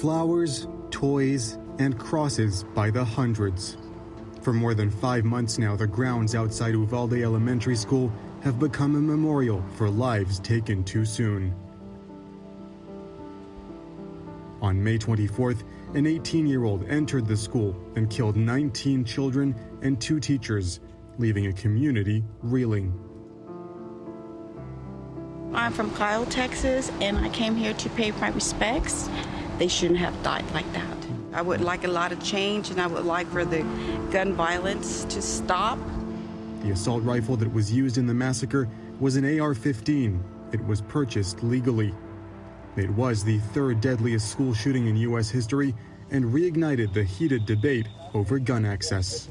Flowers, toys, and crosses by the hundreds. For more than 5 months now, the grounds outside Uvalde Elementary School have become a memorial for lives taken too soon. On May 24th, an 18-year-old entered the school and killed 19 children and 2 teachers, leaving a community reeling. I'm from Kyle, Texas, and I came here to pay my respects. They shouldn't have died like that. I would like a lot of change, and I would like for the gun violence to stop. The assault rifle that was used in the massacre was an AR-15. It was purchased legally. It was the 3rd deadliest school shooting in U.S. history and reignited the heated debate over gun access.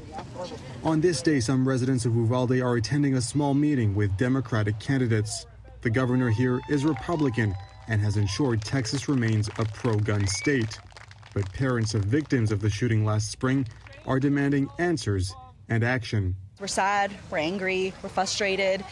On this day, some residents of Uvalde are attending a small meeting with Democratic candidates. The governor here is Republican and has ensured Texas remains a pro-gun state. But parents of victims of the shooting last spring are demanding answers and action. We're sad, we're angry, we're frustrated.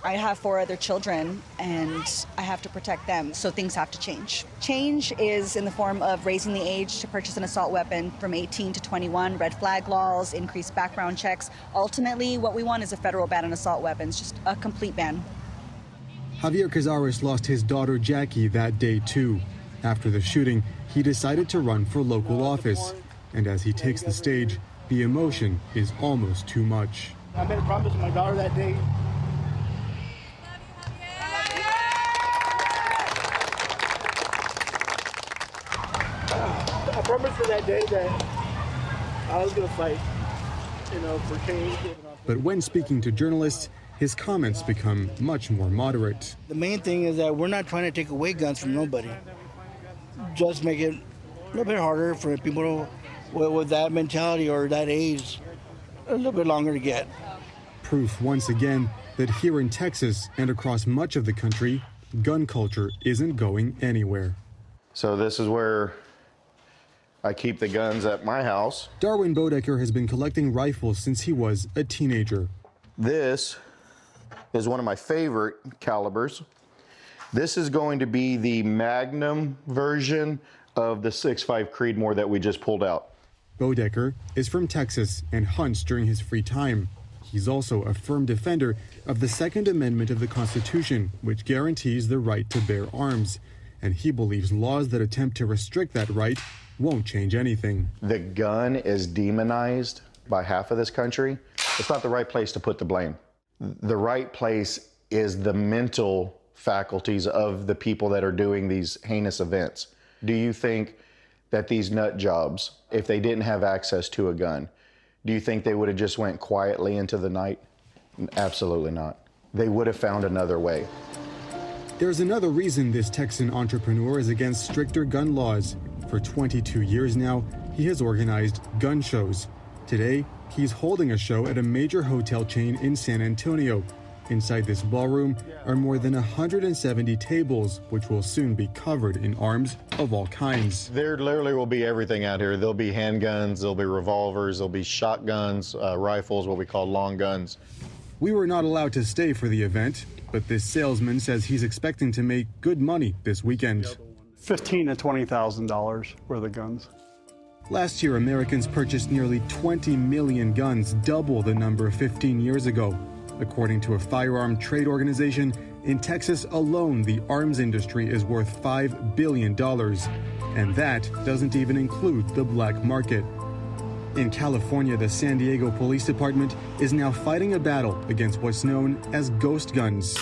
I have 4 other children, and I have to protect them, so things have to change. Change is in the form of raising the age to purchase an assault weapon from 18 to 21, red flag laws, increased background checks. Ultimately, what we want is a federal ban on assault weapons, just a complete ban. Javier Cazares lost his daughter Jackie that day too. After the shooting, he decided to run for local office. And as he takes the stage, the emotion is almost too much. I made a promise to my daughter that day. I promised her that day that I was going to fight, for change. But when speaking to journalists, his comments become much more moderate. The main thing is that we're not trying to take away guns from nobody. Just make it a little bit harder for people with that mentality or that age a little bit longer to get. Proof once again that here in Texas and across much of the country, gun culture isn't going anywhere. So this is where I keep the guns at my house. Darwin Bodecker has been collecting rifles since he was a teenager. This is one of my favorite calibers. This is going to be the Magnum version of the 6.5 Creedmoor that we just pulled out. Bodecker is from Texas and hunts during his free time. He's also a firm defender of the Second Amendment of the Constitution, which guarantees the right to bear arms. And he believes laws that attempt to restrict that right won't change anything. The gun is demonized by half of this country. It's not the right place to put the blame. The right place is the mental faculties of the people that are doing these heinous events. Do you think that these nut jobs, if they didn't have access to a gun, do you think they would have just went quietly into the night? Absolutely not. They would have found another way. There's another reason this Texan entrepreneur is against stricter gun laws. For 22 years now, he has organized gun shows. Today, he's holding a show at a major hotel chain in San Antonio. Inside this ballroom are more than 170 tables, which will soon be covered in arms of all kinds. There literally will be everything out here. There'll be handguns, there'll be revolvers, there'll be shotguns, rifles, what we call long guns. We were not allowed to stay for the event, but this salesman says he's expecting to make good money this weekend. $15,000 to $20,000 worth of guns. Last year, Americans purchased nearly 20 million guns, double the number 15 years ago. According to a firearm trade organization, in Texas alone, the arms industry is worth $5 billion. And that doesn't even include the black market. In California, the San Diego Police Department is now fighting a battle against what's known as ghost guns.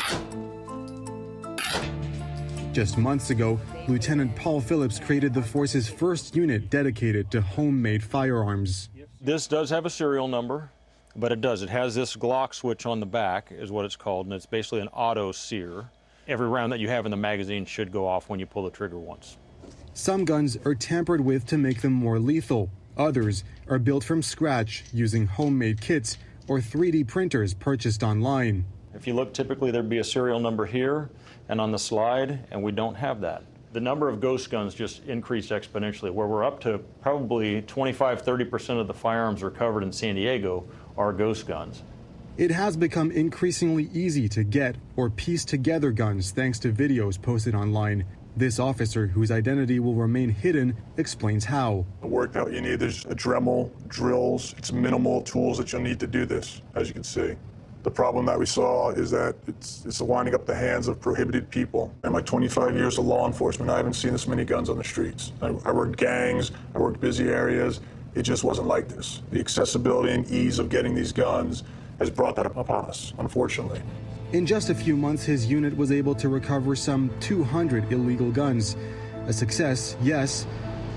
Just months ago, Lieutenant Paul Phillips created the force's first unit dedicated to homemade firearms. This does have a serial number, but it has this Glock switch on the back, is what it's called, and it's basically an auto sear. Every round that you have in the magazine should go off when you pull the trigger once. Some guns are tampered with to make them more lethal. Others are built from scratch using homemade kits or 3D printers purchased online. If you look, typically there'd be a serial number here and on the slide, and we don't have that. The number of ghost guns just increased exponentially, where we're up to probably 25–30% of the firearms recovered in San Diego are ghost guns. It has become increasingly easy to get or piece together guns thanks to videos posted online. This officer, whose identity will remain hidden, explains how. The work that you need, there's a Dremel, drills, it's minimal tools that you'll need to do this, as you can see. The problem that we saw is that it's winding up the hands of prohibited people. In my 25 years of law enforcement, I haven't seen this many guns on the streets. I worked gangs, I worked busy areas. It just wasn't like this. The accessibility and ease of getting these guns has brought that upon us, unfortunately. In just a few months, his unit was able to recover some 200 illegal guns. A success, yes,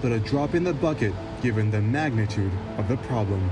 but a drop in the bucket given the magnitude of the problem.